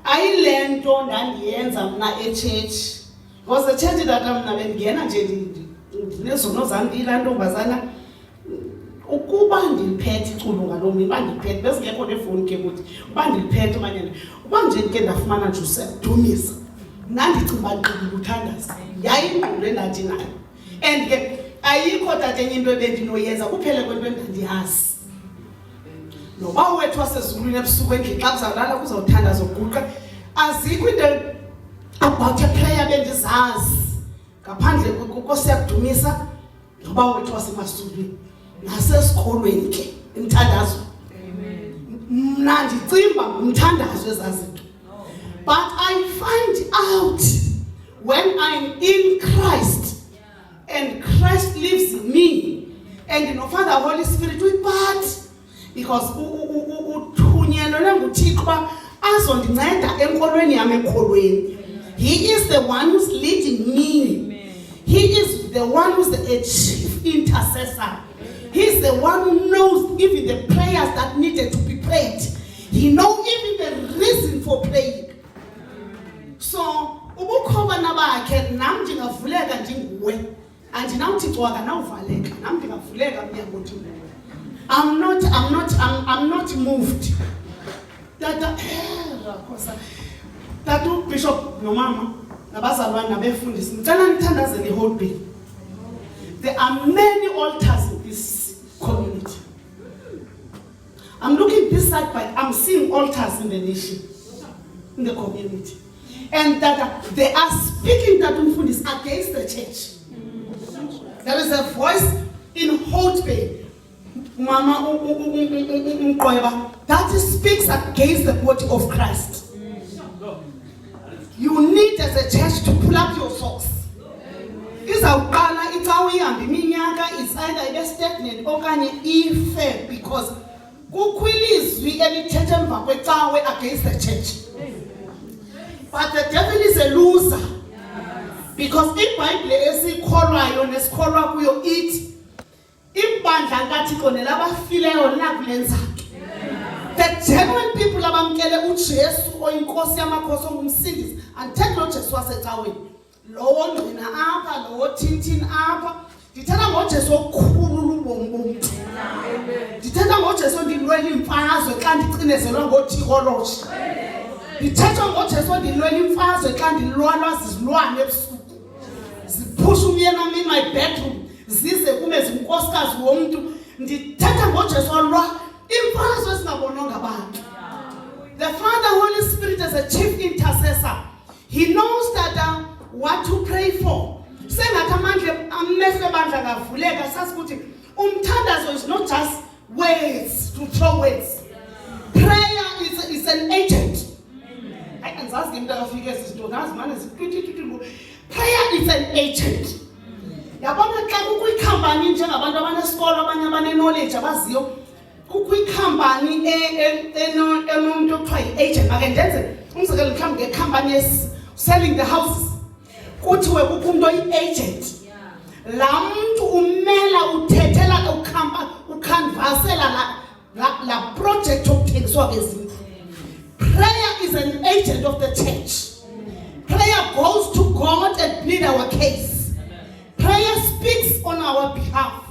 ayilento ndandiyenza mna echurch. Because the church that mna bendingena nje nezono zam ila ntombazana ukuba ndiliphethe iculo ngaloo mini uba ndiliphethe bezingekho nefowuni ke kuthi uba ndiliphethe okanye uba nje ke ndafumana nje usedumisa nandicinga nqile uthandaza yayingqulo endathi nayo and ke ayikho tata enye into ebendinoyenza kuphela kwento endandiyazi noba wethu wasezulwini ebusuku endlini xa kuzawulala kuzawuthandaza uguqa azikho into about a prayer bendizazi ngaphandle kokosiyakudumisa noba wethu wasemazulwini nasesikolweni ke imthandazo mna ndicimba ngumthandazo ezazinto. But I find out when I'm in Christ and Christ lives in me and no Father Holy Spirit with part because uthunyelwe nguThixo azondinceda enkolweni yami ekholweni. He is the one who's leading me. He is the one who's the chief intercessor. He's the one who knows even the prayers that needed to be prayed. He knows even the reason for praying. So, ubukhona bakhe nam ndingavuleka ndinguwe. Andinawuthixo akanawuvaleka nam ndingavuleka mnyango ndinguwe. I'm not moved. Tata Bishop nomama nabazalwane nabefundisi ngicela nithandazele whole day. There are many altars in this community. I'm looking this side, but I'm seeing altars in the nation, in the community. And that they are speaking that is against the church. There is a voice in Holt Bay, Mama that speaks against the body of Christ. You need as a church to pull up your socks. It's either a stagnant or fair because kukwilizwi elithethe emva kwecawe against the church. But the devil is a loser because iBhayibhile esikholwayo nesikholwa kuyo ithi ibandla kaThixo nelabafileyo nakulenzayo. The genuine people abamkele uJesu oyinkosi yamakhosi ongumsindisi anthe lo Jesu wasecaweni. Lowo ngqina apha lowo thintini apha ndithetha ngoJesu okukhulu ubomi bomntu. Ndithetha ngoJesu ndilwela imfazwe xa ndicinezelwa ngoThixoloshe. Ndithetha ngoJesu ndilwela imfazwe xa ndilwalwa zizilwane ebusuku. Ziphusha umyeni wami in my bedroom zize kume zinkosikazi womntu. Ndithetha ngoJesu olwa imfazwe ezingabonwanga abantu. The Father Holy Spirit is a chief intercessor. He knows that what to pray for. Sengathi amandla amehlo bandla ngavuleka sasikuthi umthandazo is not just words to throw words. Prayer is an agent. Ayenzazi into afike izinto ngazimane ziqitititulu. Prayer is an agent. Yabona xa kukwicompany njengabantu abanesikolo abanye abaneknowledge abaziyo kukwicompany enomuntu okuthiwa yi-agent ake ndenze umzekelo mhlawumbe ngecompany selling the houses kuthiwe kukho umuntu oyi-agent laa mntu umela uthethela ukhanvasela la project yokuthengiswa kwezindlu. Prayer is an agent of the church. Prayer goes to God and plead our case. Prayer speaks on our behalf.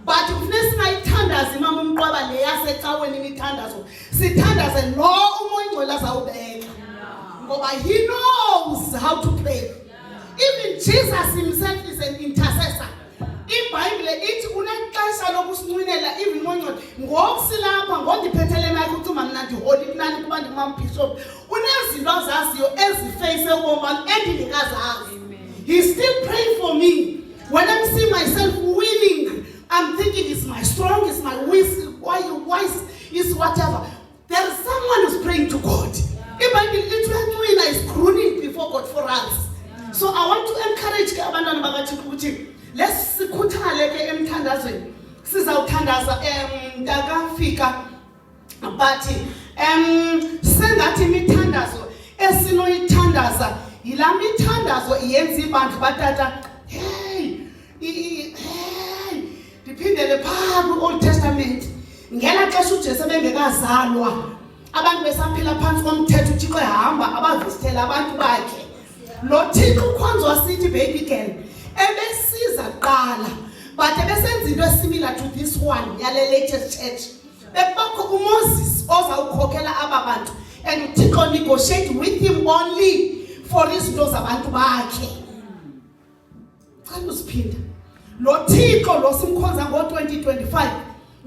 But kufuneka singayithandazi mama umqwaba le yasecaweni imithandazo sithandaze lo umoya ingcwele azawubeka ngoba he knows how to pray. Even Jesus himself is an intercessor. IBhayibhile ithi unexesha lokusinqinela even umoya ngokusilapha ngondiphethele naye ukuthi mina ndiholi kunani kuba ndimambishop unezinto azaziyo eziface ubomi endingekazazi. He still praying for me. When I see myself winning, I'm thinking it's my strong, it's my wise, it's whatever. There is someone who's praying to God. Ibhayibhile is crooning before God for us. So I want to encourage abantwana bakaThixo ukuthi lesikhuthale ke emthandazweni. Sizawuthandaza ngakafika but sengathi imithandazo esinoyithandaza yila mithandazo iyenza ibandla batata ndiphindele phaa kwi-Old Testament ngela xesha uJesu ebengekazalwa abantu besaphila phansi komthetho uThixo ehamba ukhethela abantu bakhe. Lo Thixo ukhonzwa sithi baby girl ebesiza kuqala but ebesenza into similar to this one yale latest church. Bebakho uMoses ozawukhokhela aba bantu and uThixo negotiate with him only for izinto zabantu bakhe. Cela usiphinda. Lo Thixo lo simkhonza ngo2025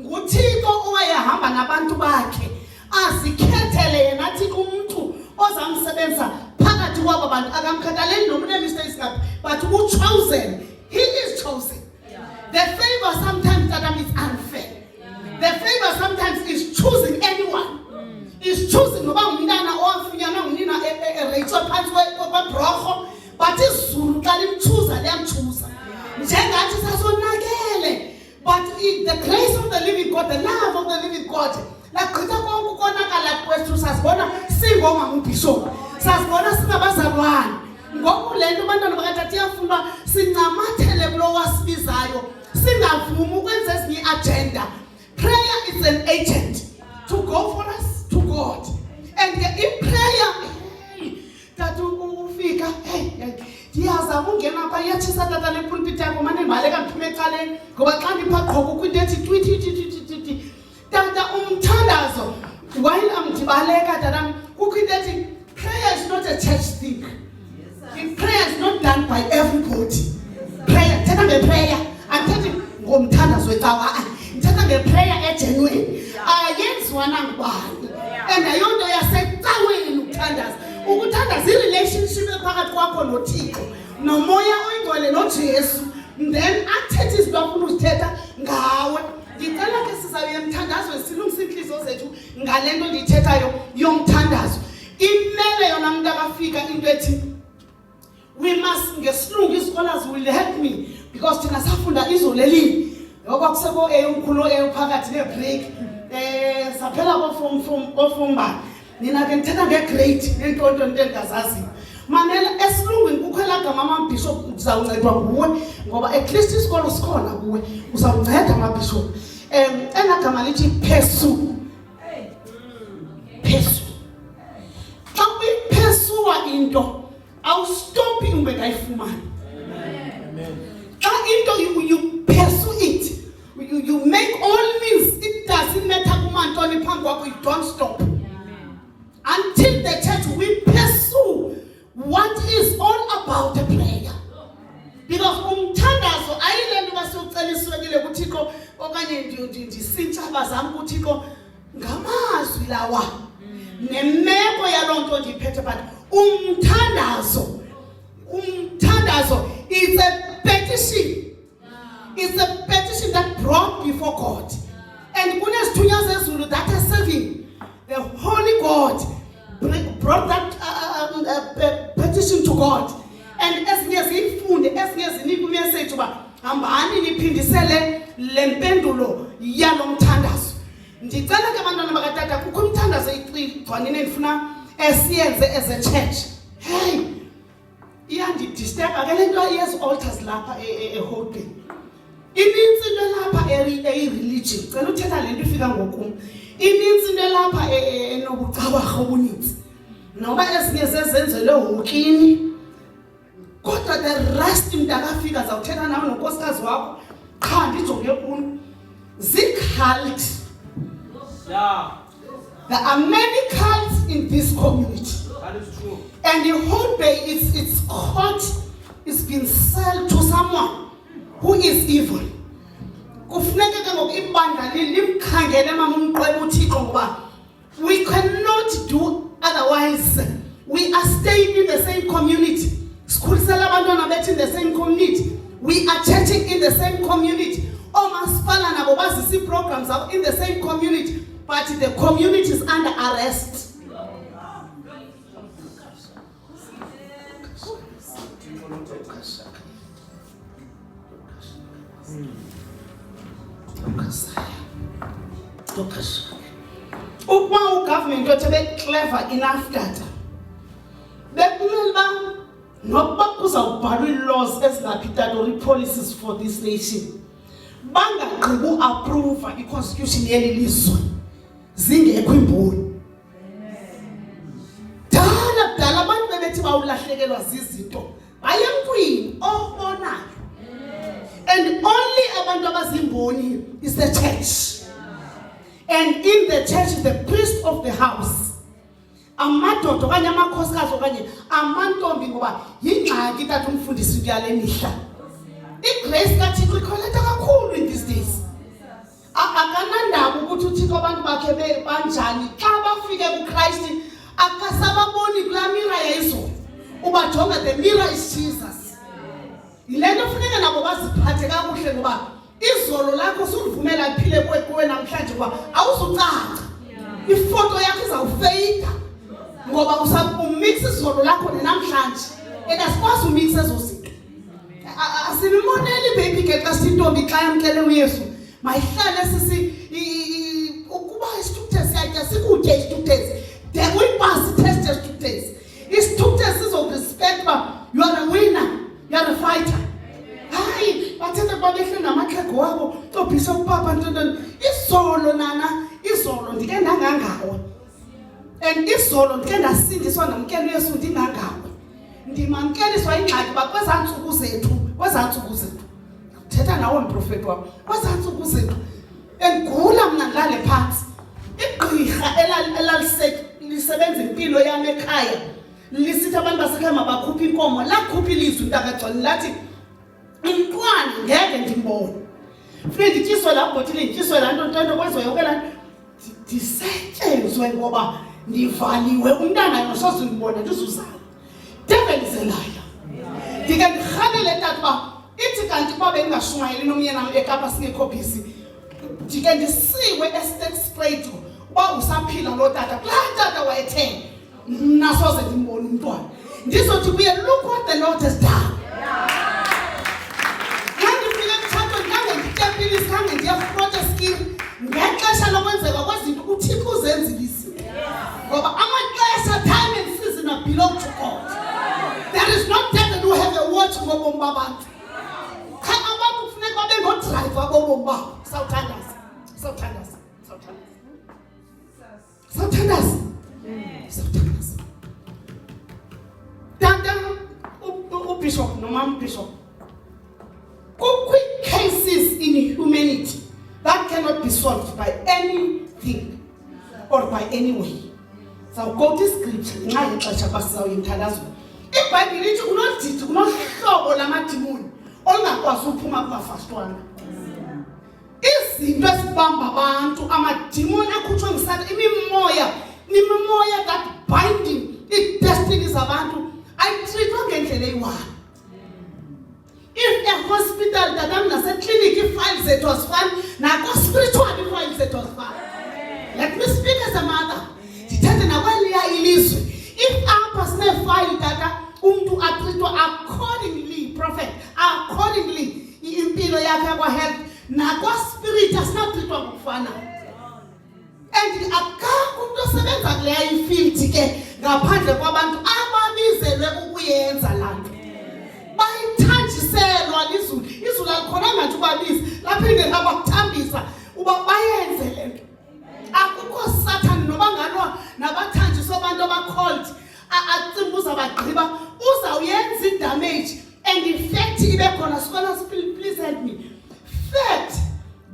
nguThixo owayehamba nabantu bakhe azikhethele yena athi umuntu ozamsebenza phakathi kwabo bantu akamkhathaleli noma mistakes ngaphi but chosen. He is chosen. The favor sometimes that is unfair. The favor sometimes is choosing anyone. Is choosing ngoba umntana owafinyana ngunina Rachel phansi kwebroho but izulu xa limchuza liyamchuza. Njengathi sasonakele but the grace of the living God, the love of the living God lagqitha konke ukonakala kwethu sasibona singoma uBishop. Sasibona singabazalwane. Ngoku le nto abantwana bakatata iyafuna sincamathele kulo wasibizayo singavumi ukwenza ezinye agenda. Prayer is an agent to go for us to God. And in prayer that ufika ndiyazama ungena apha iyatshisa tata le pulpit yakho mane ndibaleka ndiphume ecaleni ngoba xa ndipha qhobo kwinto ethi twitititititi tata umthandazo while ndibaleka tata kukho into ethi prayer is not a church thing. Prayer is not done by everybody. Prayer thetha ngeprayer andithethi ngomthandazo wecawa ndithetha ngeprayer egenuine ayenziwa nangubani and ayonto yasecaweni ukuthandaza. Ukuthandaza i-relationship ephakathi kwakho noThixo nomoya oyingcwele noJesu then athethe izinto afuna uzithetha ngawe. Ndicela ke sizawuya emthandazweni silungisa inhliziyo zethu ngale nto ndiyithethayo yomthandazo. Imele yona umuntu akafika into ethi we must ngesilungu scholars will help me because thina safunda izolelini okwakuseko eyomkhulu eyophakathi nebreak saphela kofumba nina ke ngithetha ngegrade nentonto engazaziyo mamela esilungwini kukhwela gama mabishop uzawuncedwa nguwe ngoba at least isikolo sikhona kuwe uzawunceda mabishop enagama lithi pursue xa uyiphesua into awustopi ungekayifumani. Xa into you pursue it you make all means it doesn't matter kumantoni phambi kwakho you don't stop until the church we pursue what is all about the prayer because umthandazo ayile nto basuceliswekile kuThixo okanye ndisintsha bazama kuThixo ngamazwi lawa nemeko yalonto ndiphethe but umthandazo is a petition. It's a petition that brought before God. And kunesithunywa zezulu that are serving the Holy God brought that petition to God. And ezinye ziyifunde ezinye zinika umessage uba hambani niphindisele le mpendulo yalo mthandazo. Ndicela ke abantwana bakatata kukho umthandazo igcwanini endifuna esiyenze as a church. Hey, iyandidisturb akele nto yes altars lapha eHope. Inintsi into lapha religion. Cela uthetha le nto ifika ngokum. Inintsi into lapha enobucawarha obunintsi. Noba ezinye sezenzelwe hokini. Kodwa the rest mntakafika zawuthetha nawe nonkosikazi wakho qha ndijonge kuno. Zicult. Yeah. There are many cults in this community. That is true. And the whole day it's caught, it's been sold to someone who is evil. Kufuneka ke ngoku ibandla limkhangele mama umqwebe uThixo ngoba we cannot do otherwise. We are staying in the same community. Sikhulisela abantwana bethu in the same community. We are churching in the same community. Omasipala nabo bazisi programs are in the same community. But the community is under arrest. Uma government yote be clever enough data. Bekumela nokuba kuzawubhalwa laws ezingapitadori policies for this nation. Bangagqiba uapprove i-constitution yeli lizwe. Zingekho imboni. Dala abantu bawulahlekelwa zizinto bayemntwini obonayo. And only abantu abazimboni is the church. And in the church is the priest of the house. Amadoda okanye amakhosikazi okanye amantombi ngoba yingxaki tathi umfundisi kuyale mihla. iGrace kaThixo ikholeta kakhulu in these days. Akanandaba ukuthi uThixo abantu bakhe banjani xa bafike kuChrist akasababoni kula mirror yezolo. Ubajonga, the mirror is Jesus. Yilento kufuneka nabo baziphathe kakuhle ngoba izolo lakho sulivumela liphile kuwe namhlanje kuba awuzucaca. Ifoto yakho izawufeyida ngoba usabumix izolo lakho nenamhlanje. Asikwazi umix ezo zinto. Asimoneli baby ke xa sintombi xa yamkele uYesu mayihlale sisi ukuba isithukuthezi siyatya sikutye isithukuthezi de uyipasi test isithukuthezi isithukuthezi sizokurespect ba you are a winner, you are a fighter. Hayi bathetha babehle namaxhego wabo Bishop Papa ntoni izolo nana izolo ndike ndangangawe and izolo ndike ndasindiswa namkela uYesu ndingangawe ndimamkeliswa ingxaki bakwezantsuku zethu thetha nawe mprofeti wami kwezantsuku zethu engula mna ngale phansi igqirha elalisebenza impilo yami ekhaya lisithi abantu basekhaya mabakhuphe inkomo lakhupha ilizwi ntakagcwani lathi intwana ngeke ndimbone futhi ndityiswe la bhotile ndityiswe la nto kwezo yonke la ndisetyenzwe ngoba ndivaliwe umntana yosoze ndibone ndizuzala. Devil is a liar. Ndike ndirhanele tata uba ithi kanti uba bendingashumayeli nomyena ekapa singekho busy ndike ndisiwe estate straight uba usaphila loo tata kulaa tata wayethe nasoze ndimbone umntwana ndizothi kuye look what the Lord has done. Ngandifike kuthatho ngange nditepilisi khange ndiyafrota skiri ngexesha lokwenzeka kwezinto uThixo uzenzilisi ngoba amaxesha time and season belong to God. There is not devil who have a watch ngobomi babantu. Kha abantu kufuneka babe ngodriver bobomi babo. Sawuthandaza. Tata uBishop nomama Bishop. Quick cases in humanity that cannot be solved by anything or by any way. So go to scripture nxa ixesha basizawuyinthandazo. iBhayibhile lithi kunodidi kunohlobo lamadimoni olungakwazi uphuma kubafastwana. Izinto esibamba abantu amadimoni akhutshwe ngisana imimoya that binding i-destiny zabantu ayitreatwa ngendlela eyi-one. If a hospital dadam naseclinic i-files zethu azifani nako-spiritual i-files zethu azifani. Let me speak as a mother. Ndithethe nakweliya ilizwe. If apha sine-file tata umntu atreatwa accordingly, prophet, accordingly impilo yakhe yakwa-health nakwa-spirit asinatreatwa ngokufana. And akakho umntu osebenza kuleya ifield ke ngaphandle kwabantu ababizelwe ukuyenza laa nto. Bayithanjiselwa lizulu. Izulu alikhonanga nje ubabiza laphinde labathambisa uba bayenze le nto. Akukho Satan noba ngalwa nabathanjiswa abantu abakholed atsimbuza bagqiba uzawuyenza idamage and effect ibe khona. Scholars, please help me. Fact,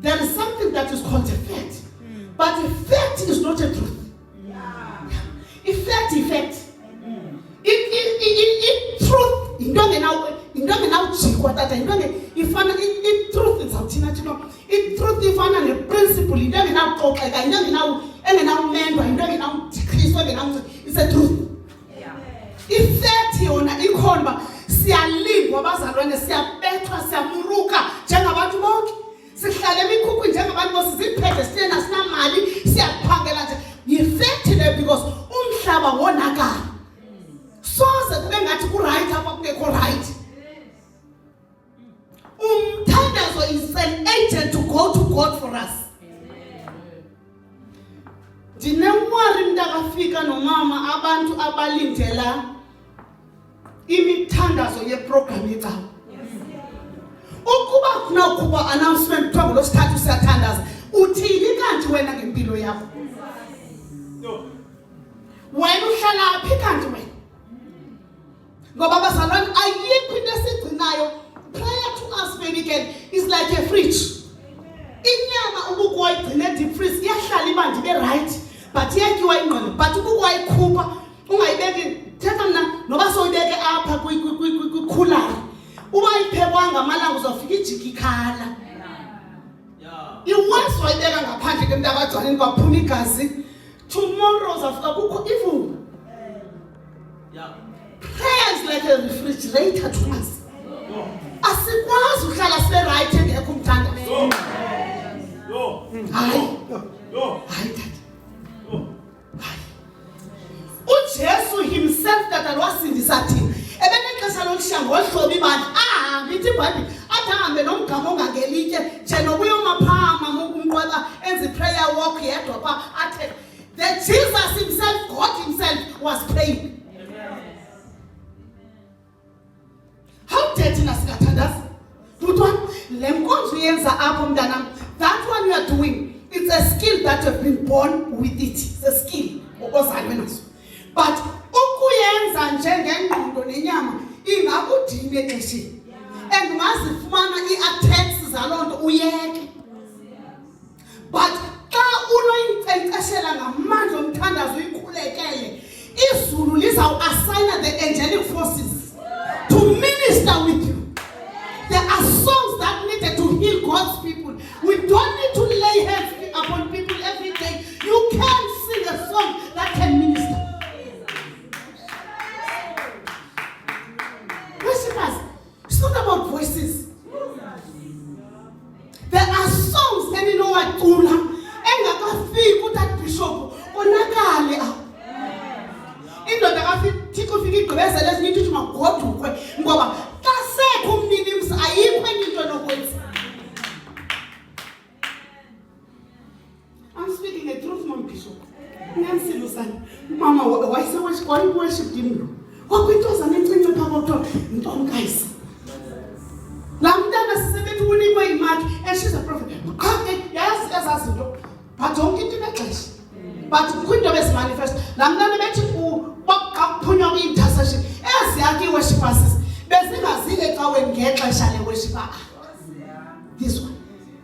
there is something that is called a fact, but a fact is not a truth. Effect. Truth into ngenawujikwa tata into ifana i-truth izawuthina thina i-truth ifana ne-principle into engenawuxoxeka into engenawumendwa into engenawudikriswa it's a truth. Ifact yona ikhona uba siyalingwa abazalwane siyabethwa siyamuruka njengabantu bonke sihlala emikhukhu njengabantu bosiziphethe sithena sinamali siyaphangela nje yi-fact le because umhlaba wonakala soze kube ngathi ku-right apha kungekho right. Umthandazo is an agent to go to God for us. Ndinemwari mntakafika nomama abantu abalindela imithandazo yeprogram yecawa. Ukuba kunawukuba announcement kuthiwa ngolwesithathu siyathandaza uthini kanti wena ngempilo yakho? Wena uhlala phi kanti wena? Ngoba bazalwane ayikho into esigcinayo. Prayer to us baby girl is like a fridge. Inyama ubukuyigcina deep freeze iyahlala ibandi be right but iyatyiwa ingqondo but ukuyikhupha ungayibeki thetha mina noba soyibeke apha kwikhulari uba iphekwanga amalanga uzofika ijiki ikhala iwonce wayibeka ngaphandle ke mntakagcwaleni kwaphuma igazi tomorrow uzafika kukho even prayer is like a refrigerator to us. Asikwazi uhlala sibe right engekho umthandazo. Hayi tata. uJesu himself that wasindisa thina ebenexesha lokushaya ngohlobo ibandla ahambe ithi iBhayibhile athi ahambe nomgama ongangelitye nje nokuya maphama umqweba enze prayer walk yedwa pha athe that Jesus himself, God himself was praying. How dirty nasikathandaza? Mntwana le nkonzo uyenza apho mntanam, that one you are doing, it's a skill that you've been born with it. It's a skill ozalwe naso. But ukuyenza njengengqondo nenyama ingakudini exesheni. And ungazifumana ii-attacks zaloo nto uyeke. But xa unoyinkcenkceshela ngamandla omthandazo uyikhulekele, izulu lizawuassigna the angelic forces to minister with you. There are songs that needed to heal God's people. We don't need to lay hands upon people every day. You can sing a song that can minister. Worshippers, it's not about voices. There are songs, and you know what, Tula, engakafiki utat bishop onakale apho. Indoda kafiki ufika igqibezela ezinye ukuthi magodukwe ngoba xa sekho umninimzi ayikho enye into nokwenza. I'm speaking the truth, Mom Bishop. Nancy Lusani, Mama, why so much worship him? Kwakwintozana encinci phaa kodwa ntonkayisa. Laa mntana sisebenza unikwe imali and she's a prophet. Yazi ezazinto but yonke into inexesha. But kwinto bezimanifest laa mntana bethi bakuphunywa kwi-intercession eziyakhe ii-worshippers bezingazile ecaweni ngexesha le-worship. This one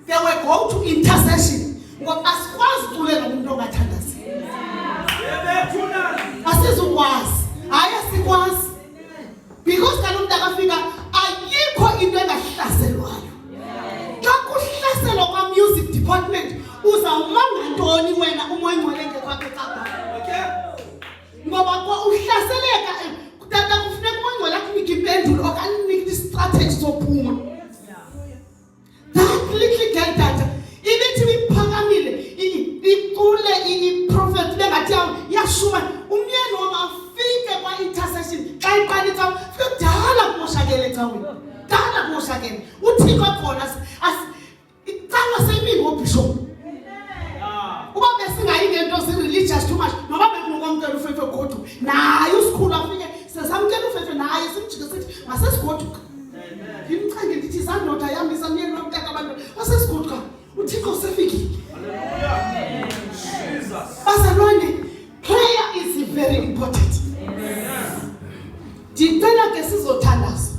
they were go to intercession ngoba asikwazi uculela umuntu ongathandazi. Asizukwazi hayi asikwazi because kaloku umntu akafika ayikho into engahlaselwayo. Xa kuhlaselwa kwa-music department uzawumanga ntoni wena umoya ingcwele ngekwakho ecaba? Ngoba kwa uhlaseleka tata kufuneka umoya ingcwele akunike impendulo okanye unike i-strategy sophuma. That little girl tata ibithi iphakamile icule i-prophet bengathi yashuma umyeni wama afike kwa-intercession xa iqala icawa fike kudala kumoshakele ecaweni kudala kumoshakele uthixo khona icawa seyimini ngobhishop. Uba besingayi ngento si-religious too much noba bekunokwamkela ufefe goduka naye usikhulu afike sesamkela ufefe naye simjike sithi masesigoduka. Ndimcange ndithi izandoda yam isamyeni wamtata abantu basesigoduka uthixo sefikile. Bazalwane, prayer is very important. Ndicela ke sizothandaza.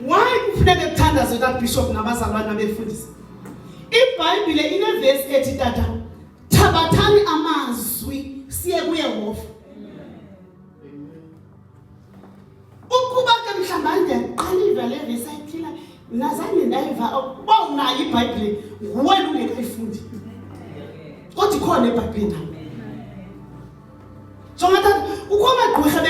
Why kufuneka kuthandaze that bishop nabazalwane abefundisa? iBhayibhile inevesi ethi tata thabathani amazwi siye kuYehova. Ukuba ke mhlawumbe ndiqaliva le vesi ayithila nazange ndayiva uba unayo iBhayibhile nguwena ungekayifundi. Kodwa ikhona eBhayibhileni. Jonga tata kukho amagqirha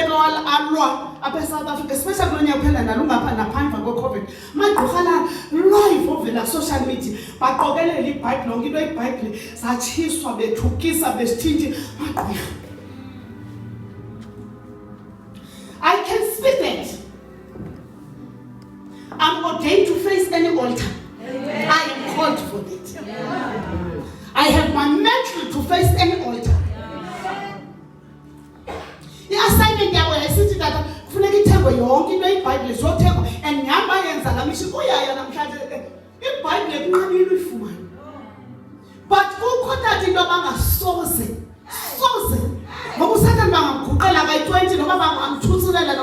alwa apha eSouth Africa especially kulo nyaka uphela nalungapha naphandle kwe-COVID. Amagqirha live ovela social media baqokelela iBhayibhile yonke into iBhayibhile zatshiswa bethukisa besithinti amagqirha. I can speak that. I'm ordained to face any altar. I am called for that. I have my mantle to face any altar. I-assignment yabo yayisithi tata kufuneka ithengwe yonke into iBhayibhile zothengwa and nyhani bayenza laa mission kuyaya namhlanje iBhayibhile kunqabile uyifumana. But kukho tata into abangasoze ngoba uSathane bangamguqela kayi-20 noba bangamthuthulela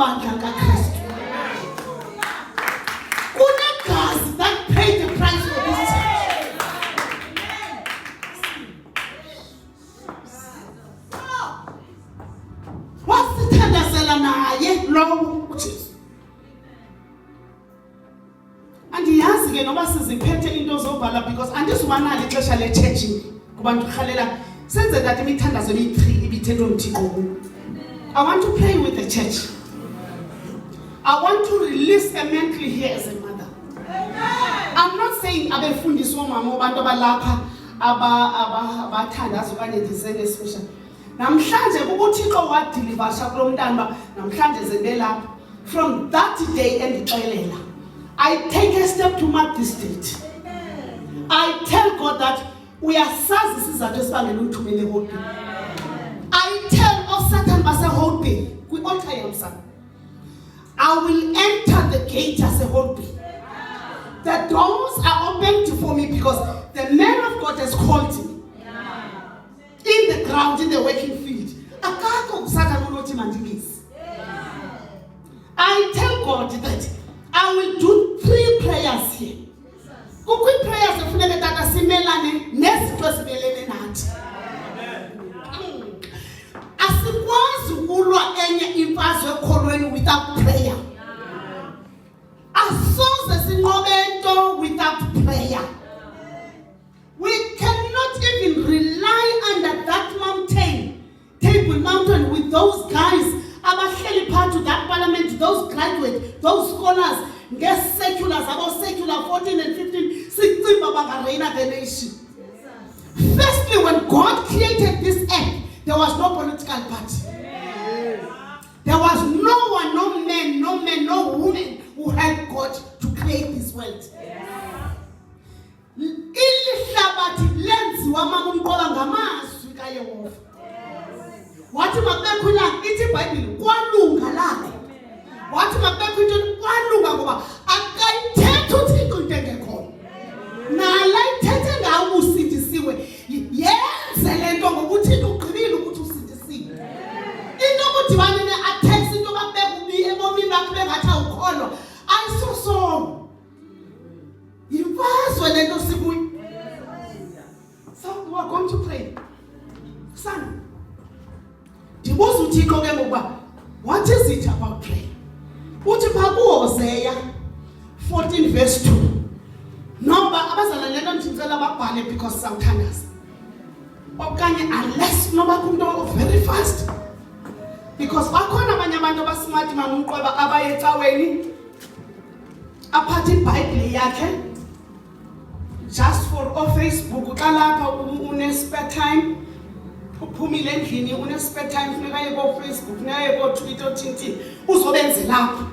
ibandla likaKristu. Kunegazi that paid the price for this church. Wasithandazela naye lowo uJesu. Andiyazi ke noba siziphethe into zobhala because andisubanalo ixesha le-church kubantu rhalela senze that imithandazo eyi-3 ibithethwe uMthixo. I want to pray with the church. I want to release a mantle here as a mother. I'm not saying abefundisi omama abantu abalapha abathandaza okanye ndizele special. Namhlanje ubuthixo wadilivasha kulo mntana namhlanje zebelapha. From that day endixelela, I take a step to mark this date. I tell God that we are sazi sizathu esibangela uthumele hope. I tell Satan as a whole day, we all try himself. I will enter the gate as a whole day. The doors are opened for me because the man of God has called me. In the ground, in the working field. I tell God that I will do 3 prayers here. Kukwi prayers efuneka tata simelane nezinto esibelene nathi. Asikwazi ukulwa enye imfazwe ekholweni without prayer. Asoze sinqobe into without prayer. We cannot even rely under that mountain, Table Mountain, with those guys abahleli part of that parliament, those graduates, those scholars, guest seculars, about secular 14 and 15, sicimba bangareina the nation. Firstly, when God created this earth, there was no political party. There was no one, no woman who helped God to create this world. Ilihlabathi lenziwa makumqoba ngamazwi kaYehova. Wathi makubekho ithi iBhayibhile kwalunga lakho. Wathi makubekho into kwalunga ngoba akayithethi uThixo into engekho. Nala ithethe ngawo usindisiwe. Yenze lento ngokuthi ugqibile ukuthi usindisiwe. Into okudibana ne-attacks into bakubeka ubi ebomini bakho bengathi awukholwa. Ayisosongo. Yimfazwe lento sikuyo. So we are going to pray. Son, ndibuza uThixo ke ngokuba what is it about prayer? Uthi pha kuHosea 14 verse 2. Noba abazalwane lento ndicela babhale because sawuthandaza. Okanye unless noba kunto very fast. Because bakhona abanye abantu abasmart mamumqweba abaye ecaweni aphathe iBhayibhile yakhe just for Facebook xa lapha une spare time uphumile endlini une spare time funeka aye ko Facebook naye ko Twitter uthintini uzobenze lapha.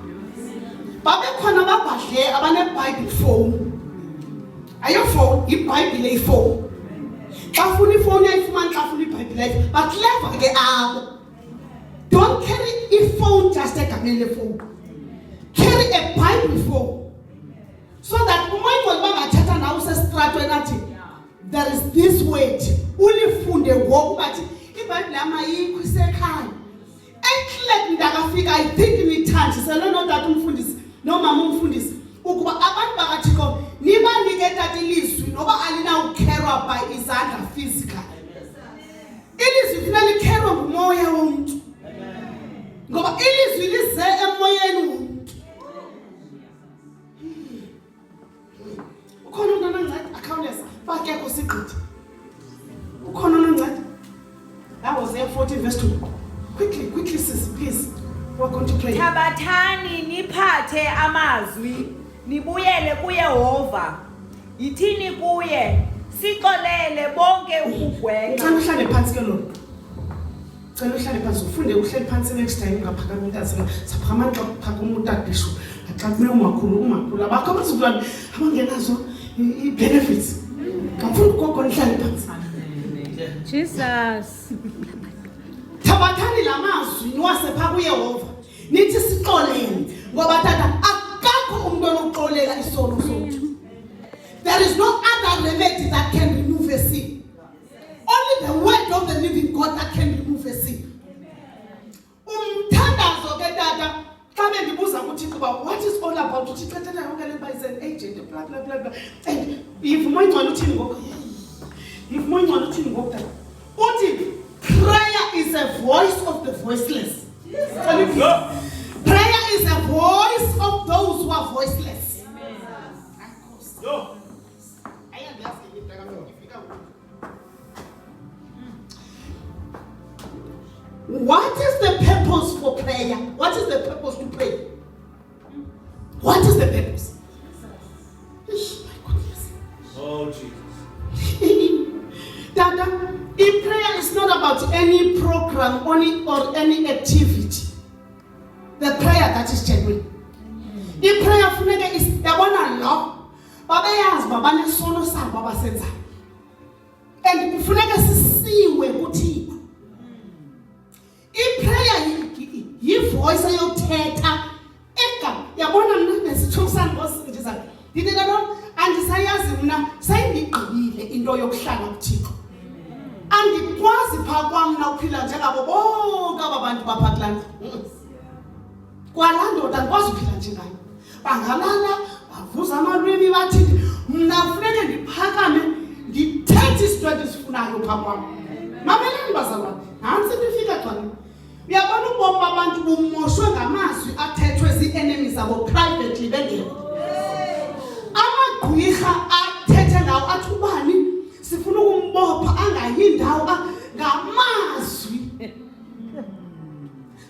Babe khona ababhadle abane Bible phone. Ayo phone iBhayibhile iphone. Xa ufuna ifone ayifumani xa ufuna iBhayibhile but clever ke abo. Don't carry a phone just like a phone. Carry a Bible phone. So that there is this word. Ulifunde ngoku bathi iBhayibhile amayikho isekhaya. Eklek ndakafika I think nithandi selona tata umfundisi nomama umfundisi ukuba abantu bakaThixo nibanike tata ilizwi noba alina ukherwa by izandla physical. Ilizwi funa likherwa ngumoya womuntu. Ngoba ilizwi lize emoyeni womuntu. Ukhona umuntu onanceda akhawuleza bakekho sigqithi. Ukhona onanceda. That was there 14 verse 2. Quickly sis, please. We're going to pray. Thabathani niphathe amazwi nibuyele kuYehova. Yithini kuye sixolele bonke ukugwenxa. Xa uhlale phansi ke lo. Cela uhlale phansi ufunde uhlale phansi next time ungaphakama umuntu saphakama xa uphaka umuntu adisho. Xa kumele umakhulu abakho abazulwane abangenazo i-benefits. Ngafuna ukoko nihlale phansi. Jesus. Thabathani lamazwi niwasepha kuYehova. Nithi sixolele ngoba tata akakho umuntu onoxolela isono sonke. There is no other remedy that can remove a sin. Only the word of the living God that can remove a sin. Umthandazo ke tata about what is all about. Is an agent, blah blah blah blah. And if my prayer is a voice of the voiceless. Prayer is a voice of those who are voiceless. What is the purpose for prayer? What is the purpose to pray? What is the purpose? My goodness. Oh, Jesus. Dada, in prayer is not about any program or any activity. The prayer that is genuine. In prayer, funeka is yabona lo. Baba yazi baba nesono sabo baba senza. And funeka sisiwe kuThixo. In prayer, yi voice ayothetha ega yabona mina nesithusana ngosiza. Didela lo andisayazi mina sayindigqibile into yokuhlala kuThixo. Andikwazi pha kwam na uphila njengabo bonke abantu baphakulana. Kwalandoda andikwazi uphila njengayo. Bangalala bavuza amalwimi bathi mina kufanele ndiphakame ndithethe izinto endizifunayo pha kwam. Mamelani bazalwane, nantsi ndifika xana. Uyabona ubomi babantu bumoshwe ngamazwi athethwe zii-enemies zabo privately bengekho. Amagqwirha athethe ngawo athi ubani sifuna ukumbopha angayindawo ngamazwi.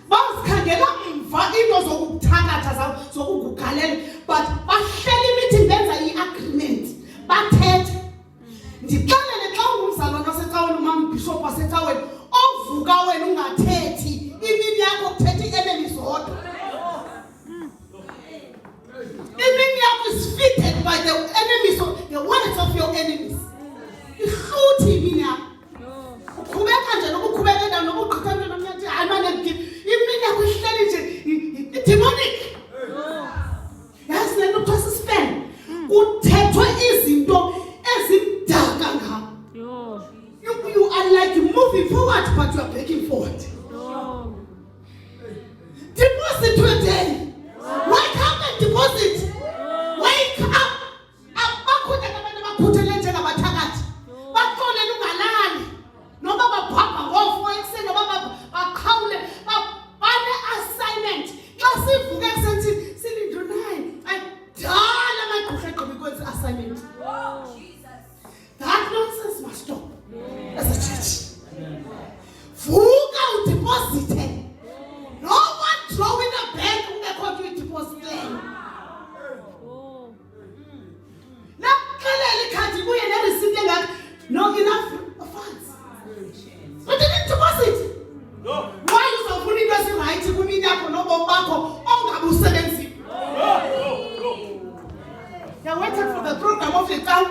Bazikhangela mva into zokuthakatha zokukugalela, but bahleli imithi benza i-agreement bathethe. Ndixelele xa ungumzalwane wasecaweni umambhishophu wasecaweni ovuka wena ungathethi imini yakho kuthetha i-enemy zodwa. Imini yakho is fitted by the enemies of the words of your enemies. Ihluthi imini yakho. Uqhubeka nje nokuqhubeka endawo nokugqitha into nomnyathi hayi manje imini yakho ihleli nje demonic. Yazi lento kuthiwa sispen. Kuthethwe izinto ezimdaka ngawo. You are like moving forward but you are breaking forward. Deposit today. Wake up and deposit. Wake up. Abakhuthe abantu abakhuthele njengabathakathi. Baqole lungalali. Noma babhabha ngofo ekseni noma baqhawule bane assignment. Xa sivuke kusethi silindo 9. Ayidala amagqirha egqiba ikwenza assignment. That nonsense must stop. As a church. Vuka udeposite. No one drawing a bank ungekho to deposit lane. Nakuxelela ikhadi kuye nereceipt engaka no enough funds. But you didn't deposit. No. Why uzawufuna into ezirayithi kumini yakho nobomi bakho ongabusebenzi? You're waiting for the program of the town.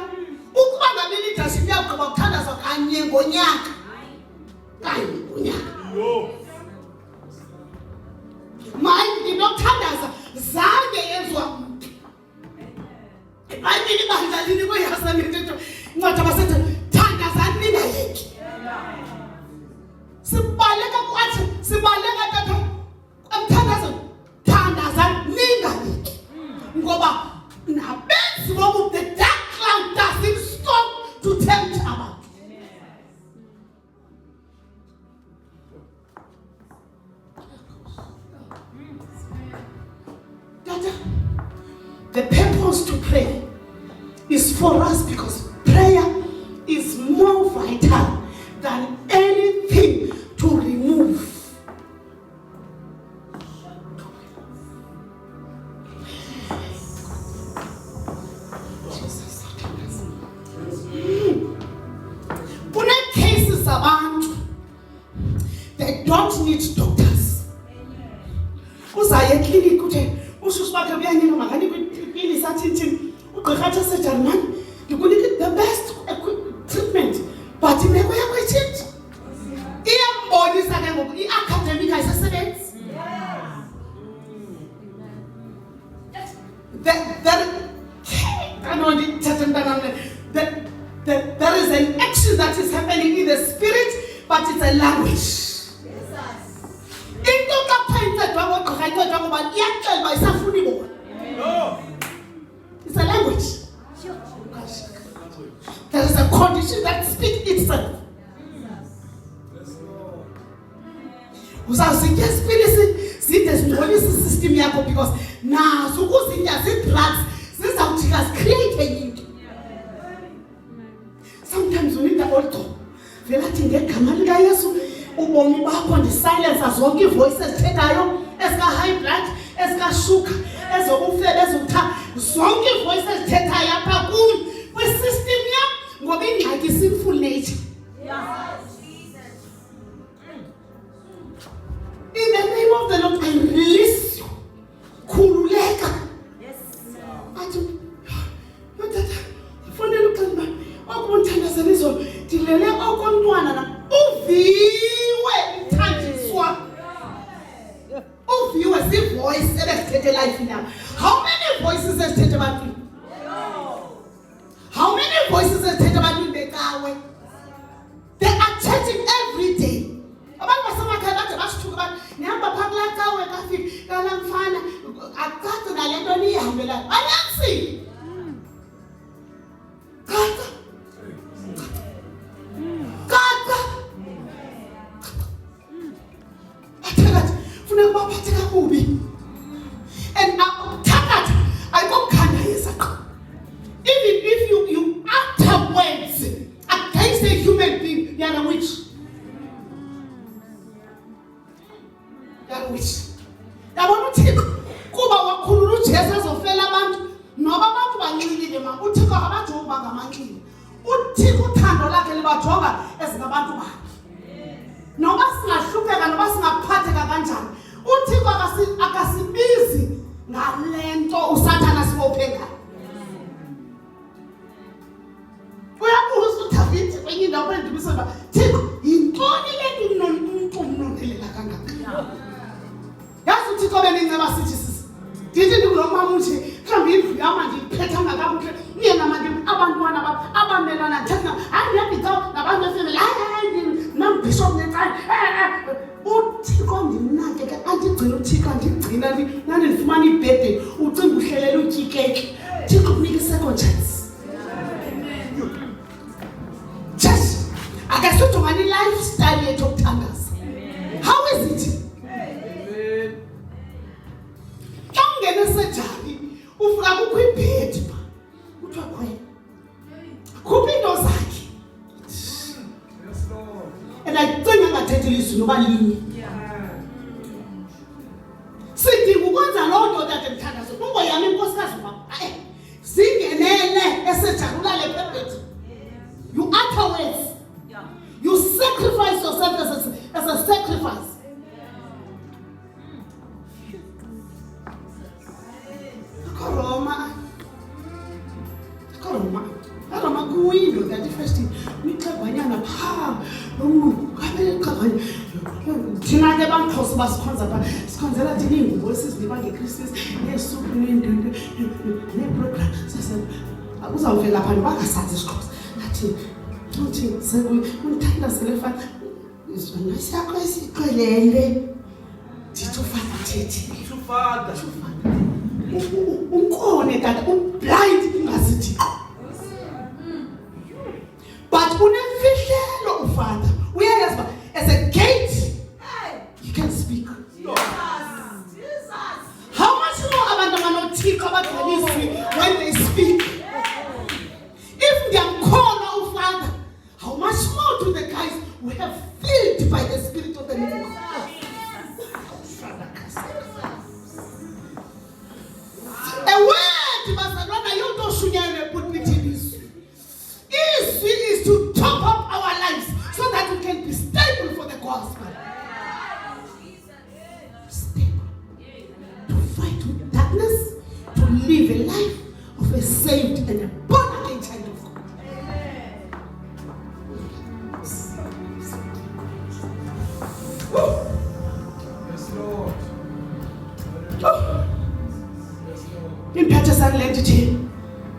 Ukuba ngabe leadership yakugqiba kuthandazwa kanye ngonyaka. Kanye ngonyaka. Mine ndinokuthandaza zange yenziwa mntu. Bayibili bandlalini kweyasamento into ncwadi abasethi thandazani ningayeki. Sibaleka kwathi sibaleka tata emthandazo thandazani ningayeki. Ngoba nabenzi bobu the dark cloud doesn't stop to tempt abantu. Dada, the purpose to pray is for us because prayer is more vital than anything to remove. Kuna cases abantu, they don't need doctors. Uzaye clinic uthe ushushu bakhe uyanyenga makani kwipilisi athini ugqirha athi seJalimani ndikunika the best treatment but imeko yakho itshintshe. Iyambonisa ke ngoku i-academic ayisesebenzi. There is an action that is happening in the spirit, but it's a language. Into kapha incedwa ngogqirha incedwa ngoba iyaxelwa isafuna Uzawuzitya isipilisi zide zingcolisa isystem yakho because nazo ukuzitya zii-drugs zizawujika zicreate enye into. Sometimes you need the old door. Vele athi ngegama likaYesu ubomi bakho ndisilensa zonke iivoices ezithethayo ezika-high blood, ezikashuga, ezokufeba, ezokutha, zonke iivoices ezithethayo apha kum kwisystem yam ngoba ingxaki sinful nature. In the name of the Lord, I release you. Khululeka. Yes. Athi yodada ufanele uxamba okubuthandazana izolo ndilele okomntwana na uviwe uthandiswa. Uviwe zivoice ebezithethe life now. How many voices ezithethe ebantwini? How many voices ezithethe ebantwini bekawe? They are chatting every day. Abantu basemakhaya bade basithuka bathi nihamba phaa kulaa cawe kafika kalaa mfana akacaci nale nto niyihambelayo. Anyazi kaka bathakathi funeka baphathe kakubi and thakathi ayikokukhanda yezaqo. Even if you utter words against a human being, you are a witch. Yabona uThixo kuba wakhulula uJesu ezofela abantu noba abantu banxilile ma uThixo akabajonga ngamanxili. uThixo uthando lakhe libajonga ezingabantu bakhe. Noba singahlupheka noba singaphatheka kanjani uThixo akasibizi ngale nto uSathana sibophe ngayo. Uyabuza uDavide kwenye indawo endibisela Thixo yintoni le nto umuntu umnondelela kangaka? Yazi uThixo benenceba sithi sisi ndithi ndikulomama nje mhlawumbi indlu yam andiyiphethanga kakuhle uyena manje abantwana abamelana thina hayi ndiyabhitsa nabantu befemeli hayi nambishop nencane uThixo ndimnake ke andigcina uThixo andigcina nani ndifumana ibhede ucinga uhlelela utyikeke Thixo kunika i-second chance. Just akasujongana i-lifestyle yethu okuthandaza. How is it? Ungena sejali ufika kukho ibhedi ba kuthiwa khwena khupha into zakhe and ayicinga ngathethi ilizwi noba linye sidinga ukwenza loo nto tata mthandazo ungoyami inkosikazi wam zingenele esejali ulale phebhedi. You utter words. You sacrifice yourself as a sacrifice. Roma kuyindo that first nixabanyana pha kamele xabanya thina ke bamxhosa basikhonza pha sikhonzela thina iingubo esizinika ngeChristmas nesuku neprogram sase uzawuvela pha bangasazi isiXhosa athi uthi sekuyithandazele fana isona sakho esiqhelele ndithi ufana thethi ufana unkone tata blind ingasithi but unemfihlelo ufana uyayazi ba as a gate you can speak. How much more abantu abanothixo abagcwelizwi when they speak? If ngiyamkhona ufana, how much more to the guys who have filled by the Spirit of the living God? A word bazalwana yonto shunyana put between this. Is to top up our lives so that we can be stable for the gospel. Stable. To fight with darkness, to live a life of a saved and a born again child of God. Yes, Lord. In Peter's identity,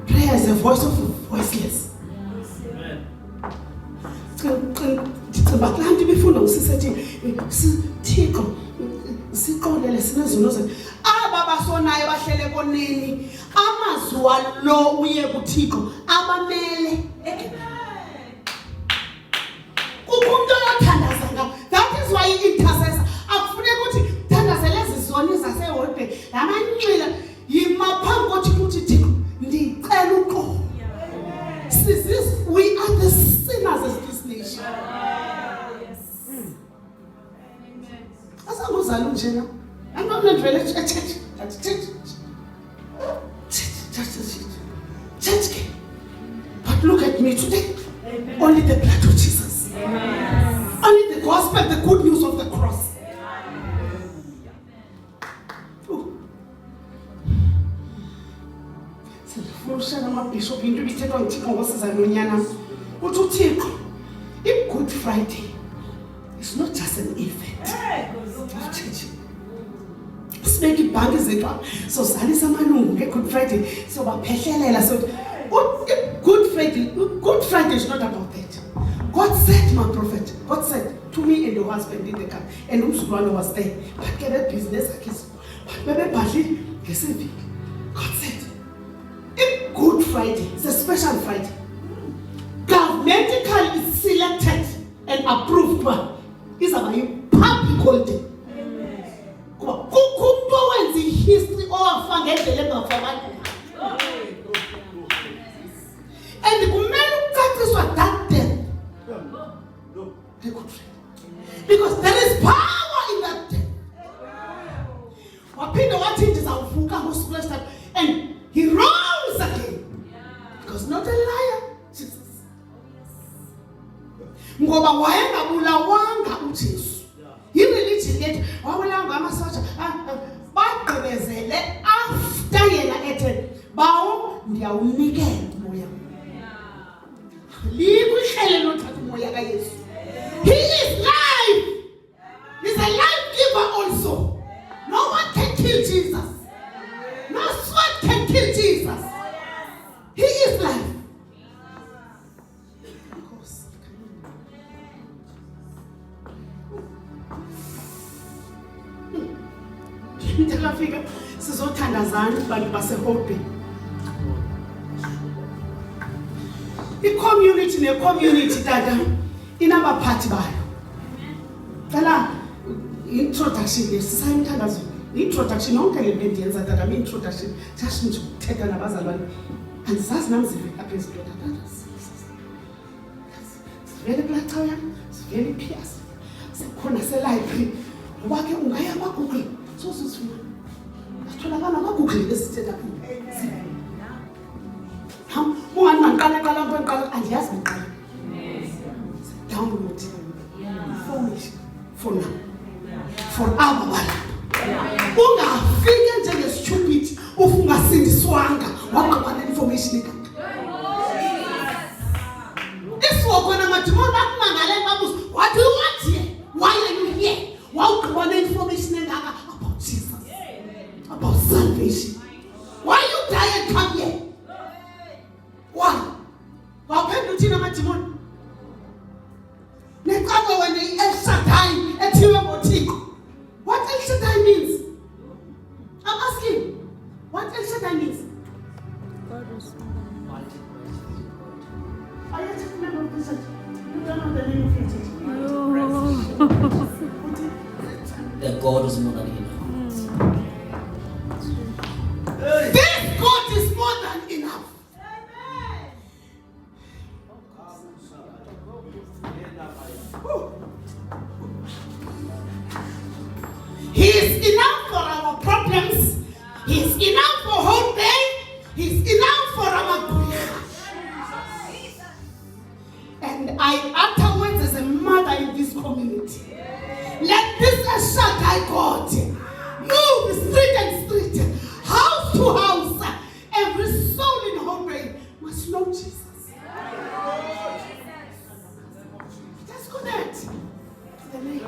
prayer is a voice of voiceless. Ndicinga kulaa nto ibifunda usisethi Thixo siqondele sinezono zethu aba basonayo bahlele koneni amazwi alo uye kuThixo abamele kukho umntu oyothandaza ngawo. That is why i-intercessor uzala unjena. Angomnandi vele church. Church. But look at me today. Amen. Only the blood of Jesus. Amen. Only the gospel, the good news of the cross. Ushaka amabishop into ibithethwa ngithixo ngosizalonyana uthi uthixo i-Good Friday is not just an event. Sibeke ibhanki zethu sozalisa amalungu nge-Good Friday sobaphehlelela so Good Friday is not about that. God said, my prophet, God said to me and your husband in the car, and umzukulwane was there, but ke be business akhe but bebebhadli ngesiviki. God said Good Friday, it's a special Friday. Governmental is selected and approved by is about public holiday. Kukumbo wenza history owafa ngendlela engafanele. And kumele ucaciswa that day. The Good Friday. Because there is power in that day. Waphinda wathi ndizawuvuka ngosuku lwesithathu and he rose again. Because not a liar, Jesus. Ngoba wayengabulawanga uJesu. Ireligion yethu wabulawanga amasotsha bagqibezele after yena ethe bawo ndiyawunikela umoya. Libuhlele lothatha umoya kaYesu. He is life. He's a life giver also. No one can kill Jesus. No sword can kill Jesus. He is life. Of course. Ndikafika sizothandazana bantu baseHope. I-community ne-community tata inabaphathi bayo. Cala introduction lesisayimthandazo. Introduction yonke le nto endiyenza tata introduction just nje ukuthetha nabazalwane andizazi namzive apha ezinto tata sivele kulaa yam sivele iPS sikhona selibrary ngoba ke ungaya kwaGoogle sosifuna atholakala kwaGoogle esithetha apha ungani qala ngiqala andiyazi ngiqala download information for now for our life. Ungafike njengestupid ufungasindiswanga waqabana information ekaka. Iswokona madimoni akumangale babuza what do you want here? Why are you here? Waqabana information ekaka about Jesus, about salvation. Why you die and come here? Why? Wapenda uthina madimoni. Nekaba wena El Shaddai ethiwe ngoThixo. What El Shaddai means? I'm asking. What El Shaddai means? God is Are you a church member of this church? You don't know the name of your church. That God is more than enough. This God is more than enough. He is enough for our problems. He is enough for whole day. He is enough for our grief. And I utter words as a mother in this community. Let this El Shaddai God move street and street, house to house. Every soul in whole day must know Jesus. Just connect to the name.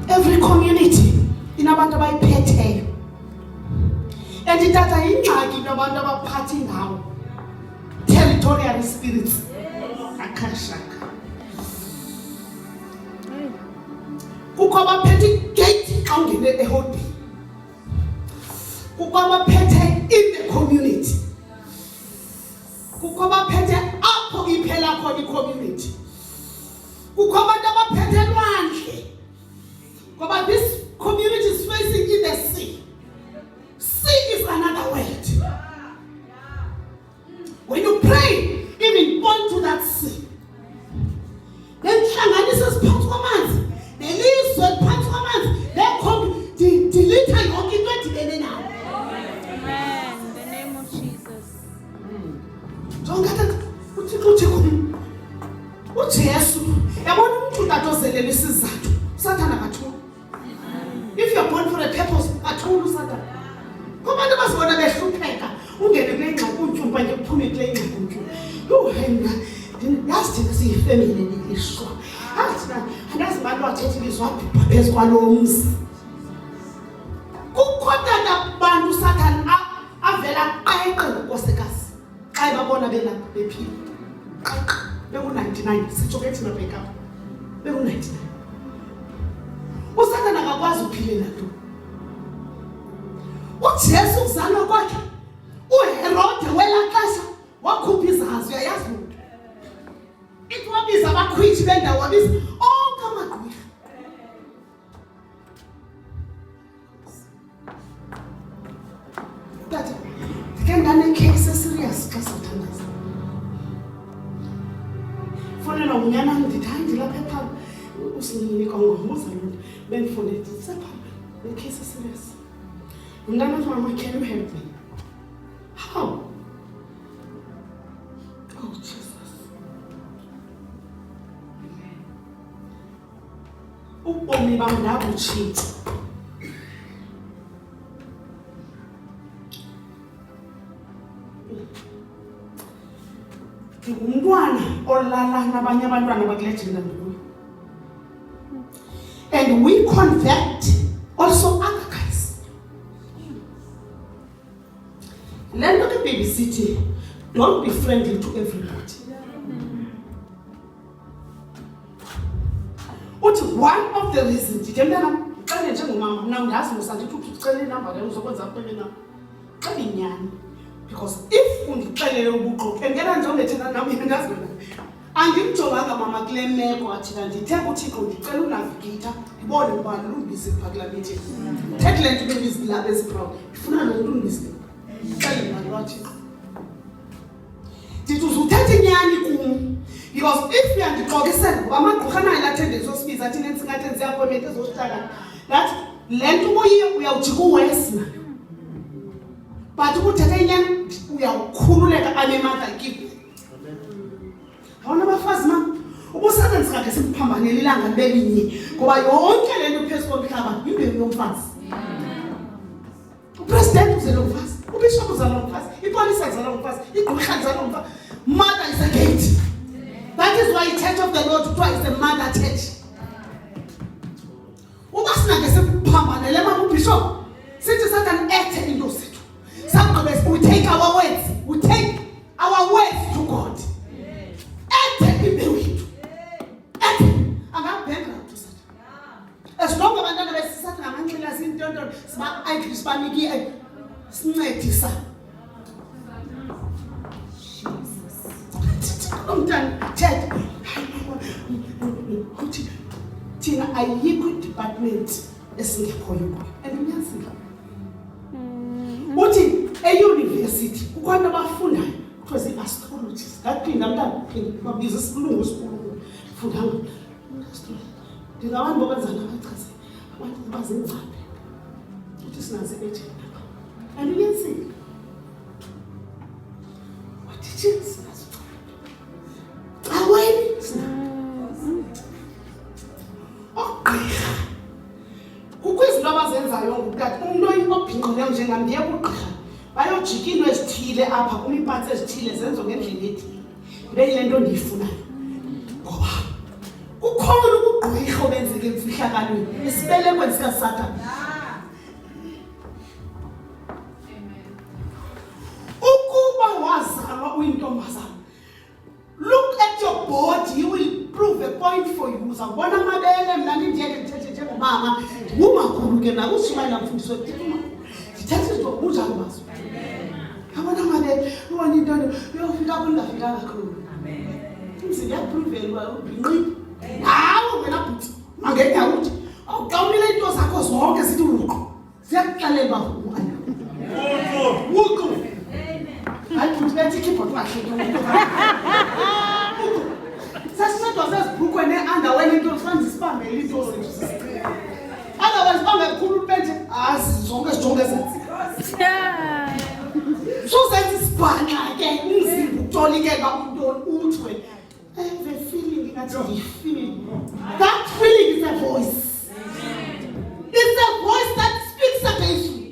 Every community inabantu abayiphetheyo and ithatha ingxaki nabantu abaphathi ngawo territorial spirits akashaka kukho abaphethe igate xa ungene eHope, kukho abaphethe in the community, kukho abaphethe apho iphela khona i-community, kukho abantu abaphethe lwandle ngoba this community is facing in the sea. Sea is another world. When you pray, even point to that sea. uJesu yabona umuntu utadozelela isizathu usathana kathula. If you are born for a purpose kathula usathana. Kubantu bazibona behlupheka ungene kule ngxaki untyumpa nje uphume kule ngxaki untyumpa. Wena yazi thina siyifamily nelishwa. Andazi abantu bathethe ilizwi wabhibha phezu kwalo mzi. Kukhona abantu usathana avela qeqe ngonkosikazi xa babona bephila. Beku-99 sitsho ke thina bheka beku-99 usathana akakwazi ukuphilela nto. uJesu kuzalwa kwakhe uHerode welaa xesha wakhupha izazi uyayazi loo nto. Ithi wabiza abakhwithi bendawo wabiza onke amagqwirha. Tata ndike ndanekheyisi eserious xa sathandaza. Fonela unyana ndithi hayi ndilapha ephamba usinika ngombuza lo nto bendifonele ndisephamba nekheyisi eserious. Umntana wathi mama can you help me? How? Oh Jesus. Ubomi bam ndabutshintsha. Ngumntwana olala nabanye abantwana bakule jina ndikuyo. And we convert also other guys. Le nto ke baby sithi don't be friendly to everybody. Uthi one of the reasons ndithi mntana xele njengomama mna ndazi musandithi ucela inamba leyo uzokwenza aphe na. Xa inyani. Because if undixelele ubuqoqo engena nje undethena nami ndazi wena angimjonganga mama kule meko athina ndithe kuThixo ndicela unavigate ndibone ubani ulungise phakula meeting thathe le nto bebizi lapha esiproud ifuna lo ulungise xele mali waThixo ndithi uzuthetha inyani kum because if uyandixokisela ngoba amagqirha nayo la tendency osibiza athi nensingathenzi appointment ezohlala that le nto ubuyiyo uyawujika uwesna. But ukuthetha inyani uyawukhululeka anemandla kibo. Awona abafazi mama ubusana sikade sikuphambanela ilanga belinye ngoba yonke le nto phezu komhlaba imbewu yomfazi. Upresident uzelo mfazi, ubishop uzelo mfazi, ipolice uzelo mfazi, igqirha uzelo mfazi. Mother is a gate. That is why the Church of the Lord is a mother church. Ubasina sikuphambanela mama ubishop sithi Satan ethe into zethu. We take our words to God. As long as abantwana besisathi ngamanxila zintonto siba ayikrispaniki sincedisa. Umntana chat. Uthi thina ayikho department esingekhoyo kuyo. And uyazi uthi e-university kukhona abafundayo kuthiwa zii-astrologists ngaphinda mntana babiza isilungu esikhulu fundanga ndingabantu bobenzana abachaze abantu abazenzaphi uthi sinaze ejena and uyenzile wathithini sinazo aweni ogqirha kukwizinto abazenzayo ngokukati umuntu obhinqileyo njengam ndiye kugqirha bayojika into ezithile apha kumipatsi ezithile zenzo ngendlela ethile ndibekile nto ndiyifunayo ngoba kukhona ubugqirha obenzeke emfihlakalweni esibelekweni sikaSathane. Ukuba wazalwa uyintombazana, look at your body, he will prove a point for you. Uzabona amabele mna ndiyeke ndithethe njengomama ngumakhulu ke naku ushumayela mfundisi wethu ndithethe izinto unjani bazo. Yabona amabele ubona into uyofika kungafika kakhulu. Umzimba uyaprovelwa ubhinqi nawe wena bhuti mangeke uthi awuqawumile into zakho zonke sithi uqo siyakuxelela uba uqo hayi bhuti bethi keyboard wahleke sasincedwa sezibhrukhwe ne-underwear into fanele sibambele into zethu otherwise bangekhulu pente zonke zijonge ezentsika suzenza isibhanqa ke umzimba utolikeka untoni uthi wena the feeling That feeling is a voice. It's a voice that speaks against you,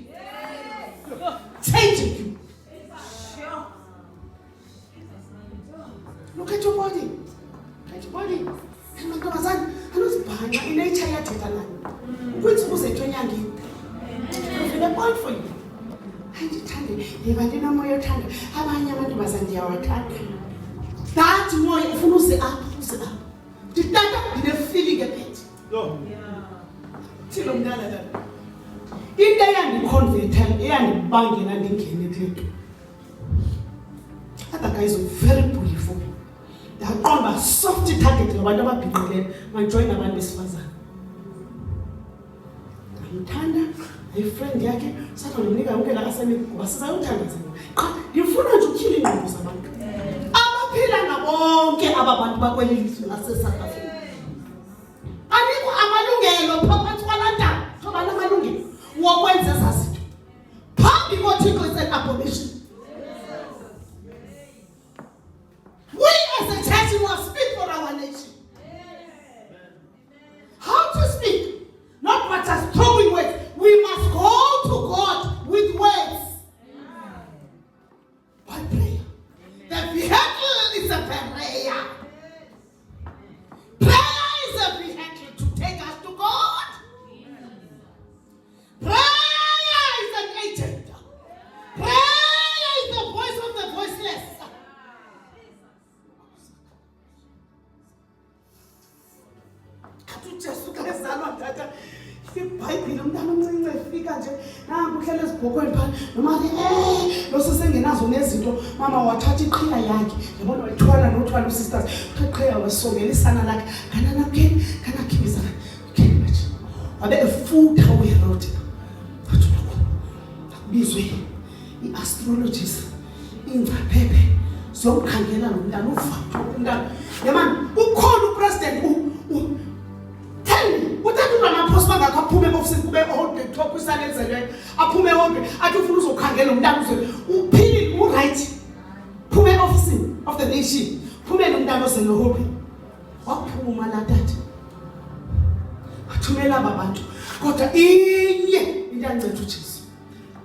changing you. Look at your body. Look at your body. And my God, I was buying in nature. Which was a training. A point for you. And you tell me, if I didn't know more, you're trying to have a young man and you're attacking. That more, if you say up, say up. Did that be the feeling of it? No. Till I'm done. In the end, convert and banging and thinking. Other guys are very beautiful. They are all about soft target. Whatever people let my join about this father. I'm tender. My friend yake sasa unanika ongea akasema wasiza uthanda zenu. Ngifuna nje ukilling ngokuza abantu. Abaphila nabonke ababantu bakwelizwe lase South Africa. Anikho amalungelo phakathi kwalanda. Thoba lamalungelo. Wokwenza sasithi. Phambi koThixo is an abomination. We as a church must speak for our nation. How to speak? Not but just throwing words. We must go to God with words. By prayer. The vehicle is a prayer. Prayer is a vehicle to take us to God. Prayer is an agent. Prayer is the voice of the voiceless. iBhayibhile umntana omncinci efika nje nangu uhlele ezibhokweni pha noma lo sesengenazo nezinto mama wathatha iqhiya yakhe yabona wayithwala nothwala usisters iqhiya wasongelisana lakhe kanana ke kanakhibiza ke manje wabe efutha uherod bathi lokho bizwe iastrologist ingcaphephe zomkhangela lo mntana uva umntana yamani ukhona upresident aphume ofisini kube hold talk kusalenzelwe aphume wonke athi ufuna uzokhangela umntana uze uphili uright phume ofisini of the nation phume nomntana osenohope waphuma la tata athumela abantu kodwa inye into ancethe uJesu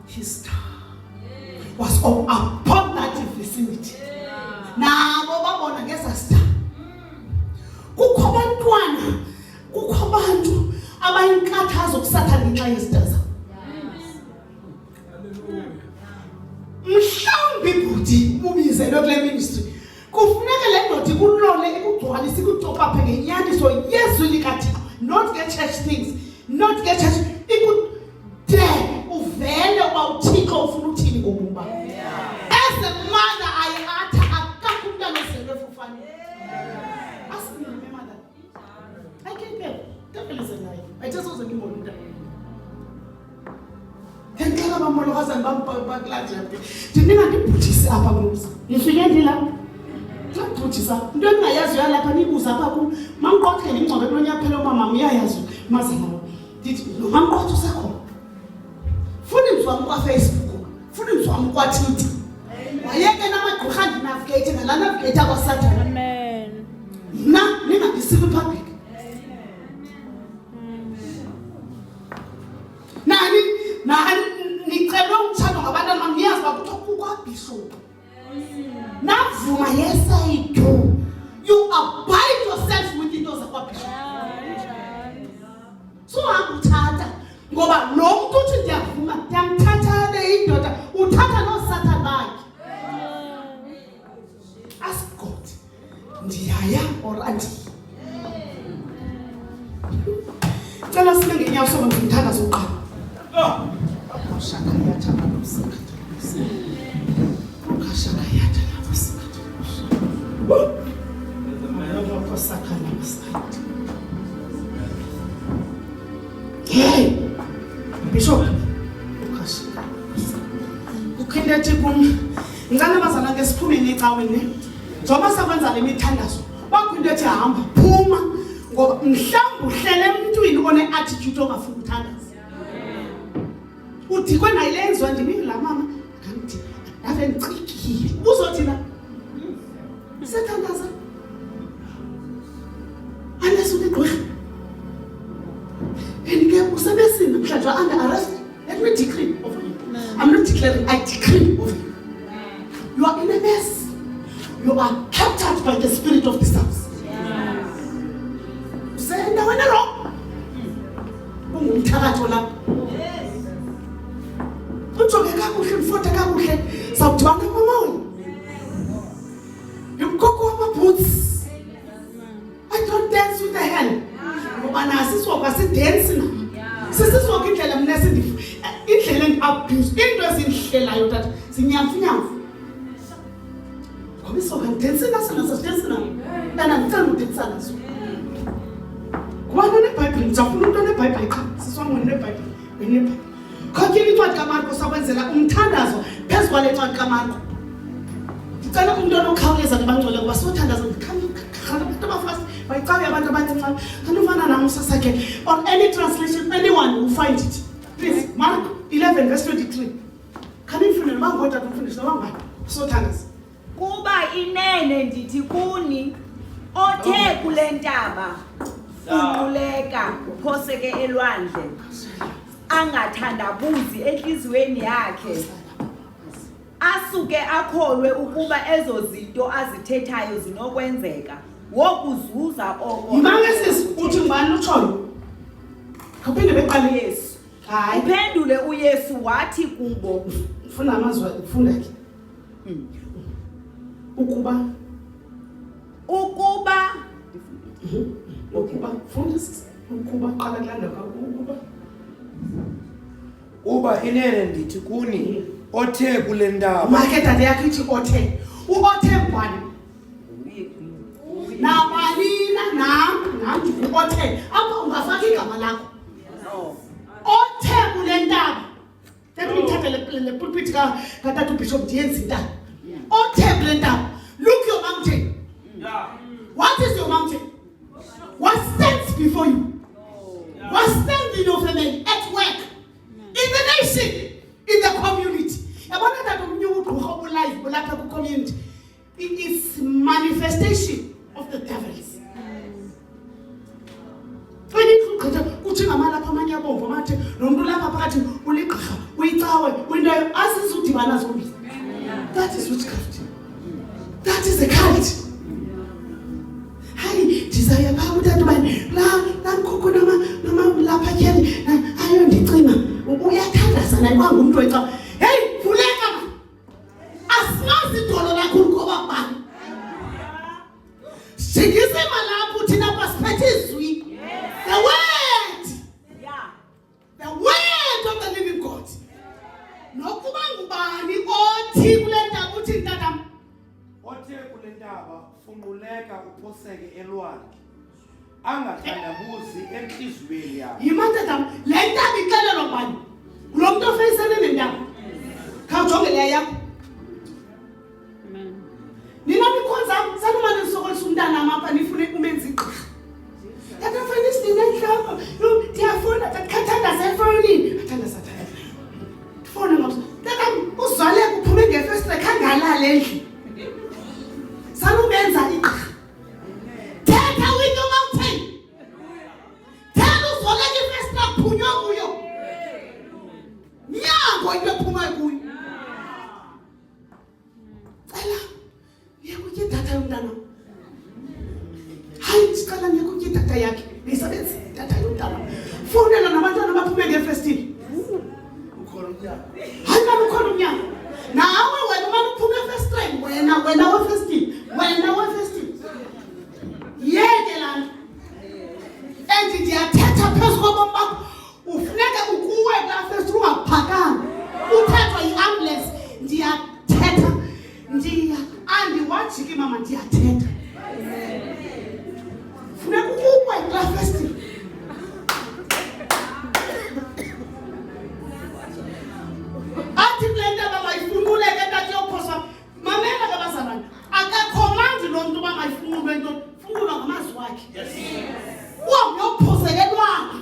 his star was upon that vicinity nabo babona ngeza star kukho abantwana kukho abantu abayinkathazo kusathana ngenxa yesitaza. Mhlawumbe ibhuti ubizelwe kule ministry kufuneka le ndoda ikulole ikugcwalise ikutopha phe ngenyaniso yezwi likaThixo not get church things not get church ikude uvele uba uThixo ufuna uthini ngobumba as a mother ayatha akakho umntana ozelwe fufane asinime mother I can't get devil is a lie. I just wasn't even on that. Then tell about Molokas and Bampa. Didn't I put his upper rooms? If you get it up, don't put his up. Don't I ask you like a nibus up? Mam got him on the Ronya Peloma, Mamma, Mazano. Did you Mam got to Sako? Food him from what Facebook, food him from what Twitter. I can have navigated and navigator was Saturn. Amen. Now, never the civil public. Nicelo umthando ngabantu mamiyazi bakuthoka ukwabishop navuma yes I do you abide yourself with into zakwabishop so akuthatha ngoba lo muntu uthi ndiyavuma ndiyamthatha le indoda uthatha no Satan bakhe ask God ndiyaya or anti cela sibe ngenyawo soba ngimthanda zoqala Shaka yata na musika. Shaka yata na musika. Mayabo kosaka na musika. Hey, Bishop. Ukashika. Ukhinde tikum. Ngane bazana ngesiphume necaweni. Njoba sakwenza lemithandazo. Bakhinde ethi hamba phuma ngoba mhlawumbe uhlele emntwini one attitude ongafuna ukuthandaza. Uthi kwena ilenzwa nje la mama kanti ave ngicikile uzothina sethandaza are in a mess. You are captured by the spirit of this house. Say, no, no, no. Ungumthakathi lapho. Ujonge kakuhle mfowethu kakuhle sawudibana mama. Yumkoko wama-boots. I don't dance with the hand. Ngoba nasi siwoka si-dance na. Sisisoka indlela mina indlela engi-abuse. Into ezinhlelayo that sinyamfunyamfu. Ngoba isoka ngidensi naso naso sidensi na. Mina ngicela udensa naso. Kubana neBhayibheli ngizafuna umuntu oneBhayibheli cha. Siswami neBhayibheli. NgeneBhayibheli. Khokhile incwadi kaMarko sakwenzela umthandazo phezu kwale ncwadi kaMarko. Ngicela umuntu onokhawuleza nebangcwele ngoba sothandaza abantu abafast bayicawe abantu abancane kanufana nami usasakhe on any translation anyone will find it. Please Mark 11 verse 23. Can you finish bangoda kumfundisi nabangani sothandaza. Kuba inene ndithi kuni othe kule ntaba uquleka uphoseke elwandle angathandabuzi enhlizweni yakhe asuke akholwe ukuba ezo zinto azithethayo zinokwenzeka wokuzuza oko Imangesis uthi ngibani utshoyo Kaphinde beqale Yesu hayi uphendule uYesu wathi kubo ufuna amazwi ufunda ke ukuba fundisi ukuba qala kulanda Uba inene ndithi kuni othe kule ndaba. Make dade yakhe ithi othe. Uothe ngubani? Nabalina nam othe. Apha ungafaka igama lakho. Othe kule ndaba. Ngithatha le pulpit ka tata Bishop Dienzi intaba. Othe kule ndaba. Look your mountain. What is your mountain? What stands before you? What stands in your family, at work, in the nation, in the community? About that new life, but community. It is manifestation of the devils. When you uthi ngamala phamanye abomvu mathe nomuntu lapha phakathi uligqha uyicawe windayo asizudibana zombili. That is witchcraft. That is a cult. Hayi desire pha uthatha bani la mkhokho noma lapha kyeni ayo ndicima uyathandaza naye kwangumuntu oyicawa. Hey vuleka asimazi idolo lakho ngoba bani. Sikisema lapho thina pasiphethe izwi. The word. Yeah. The word of the living God. Nokuba ngubani othi kule ndaba uthi ntatam. Othe kule ndaba funquleka uphoseke elwandle. Angathandabuzi enhlizweni yakhe. Yimantatam le ndaba ixelelwa ngubani? Kulo muntu ofeyisene nendaba. Khawujonge leya yakho. Amen. Nina nikhonza sanoma nisokolisa umntana amapha nifune umenza igqirha. Tata fanele sinenhloko. Ndiyafuna tathathandaza efonini. Athandaza thatha. Fone ngoba tata uzwale kuphume ngefestre khangalala endlini. Salumenza igqirha. Thetha with your mountain. Tell uzwale ngefestre kuphunywa kuyo. Nyango into ephuma kuyo. Cela ngiyakutya idatha yomntana. Hayi sicela ngiyakutya idatha yakhe. Ngisebenza idatha yomntana. Fonela nabantwana baphume ngefestini. Ukhona umnyaka. Hayi manje ukhona umnyaka. Nawe wena uma uphume efestini wena wefestini. Wena wefestini. Yeke lana. Endi ndiyathetha phezu kobomi bakho. Ufuneka ukuwe kulaa festini ungaphakami. Uthethwa yi-ambulance. Ndiyathetha. Andiwajiki mama ndiyathetha. Funeka ukuwe kulaa festini. Athi kule ndaba mayifunuleke tathi yophoswa. Mamela kabazalwane. Akakhomandi lo muntu uba mayifunulwe into. Funulwa ngamazwi wakhe. Uhambe uyophoseka elwandle.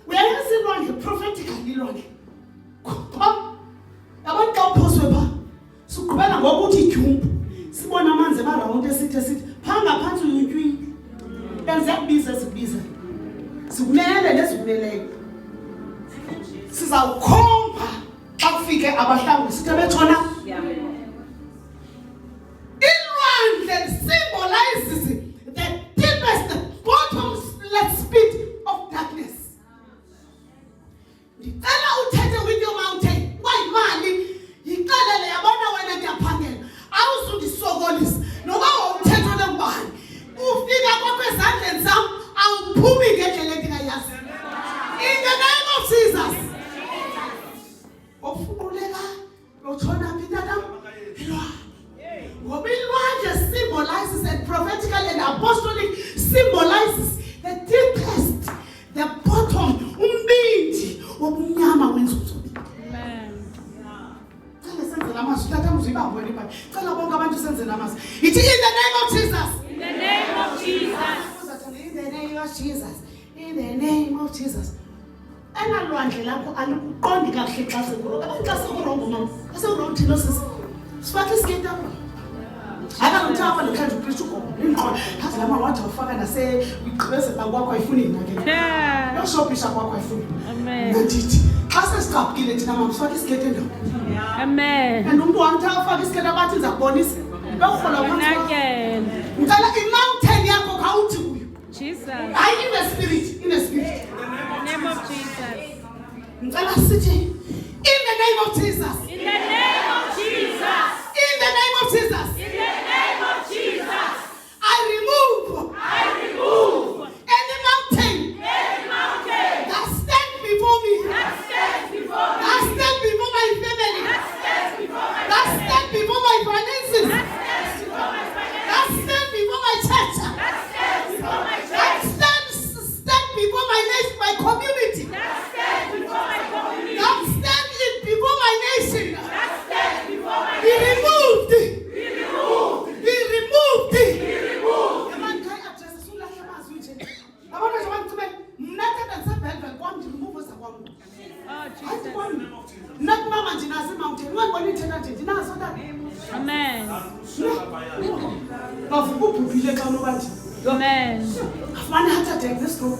Uyayazi ilwandle prophetically ilwandle. Pha abantu xa uphoswe pha sigqibela ngokuthi idyumbu sibona amanzi emarawundi esithi pha ngaphansi uyintwini enziyakubiza zibiza zikumele nezikumeleyo sizawukhomba xa kufike abahlangu sithe betshona wena ibhayibhile. Cela bonke abantu senze namazwi. Ithi in the name of Jesus. In the name of Jesus. In the name of Jesus. In the name of Jesus. Enalwandle lapho alikuqondi kahle xa sekurongo. Xa sekurongo mama. Xa sekurongo thina sisi. Sifaka iskate apha. Aka ngithapha lekhanje upreach ugogo. Inqondo. Hathi lama wathi ufaka nase uyigqibezela kwakho ayifuni ngake. Yeah. Yo shopisha kwakho ayifuni. Amen. Nandithi xa sesiqabukile thina mama sifaka iskate endawo. Amen. And umuntu wami xa ufaka iskate abathi ndiza kubonisa. Bekhola kwakho. Again. Ngicela i-mountain yakho khawuthi kuyo. Jesus. Hayi in the spirit, in the spirit. In the name of Jesus. Ngicela sithi in the name of Jesus. In the name of Jesus. In the name of Jesus. In the name of Jesus. I remove any mountain Any mountain that stands before me. that stands before me. That stands before my family. That stands before my That family. stands before my finances. That stands before my finances. That stands before my church. That stands before my That church. stand before my nation, my community. That stands before my community. That stand before my nation. That stands before my Be removed. Be removed. Be removed. Be removed. Yabani kai address sulahle amazwi nje. Yabona nje abantu be mna tata ngisebhedlela kwami ndimove zakwami. Oh, Hayi Jesus. kwami. Nathi mama nje nazi mountain. Ungabona ithena nje ndinazo tata. Amen. Bavuka ubhubhile xa unoba nje. Amen. Afumane heart attack this group.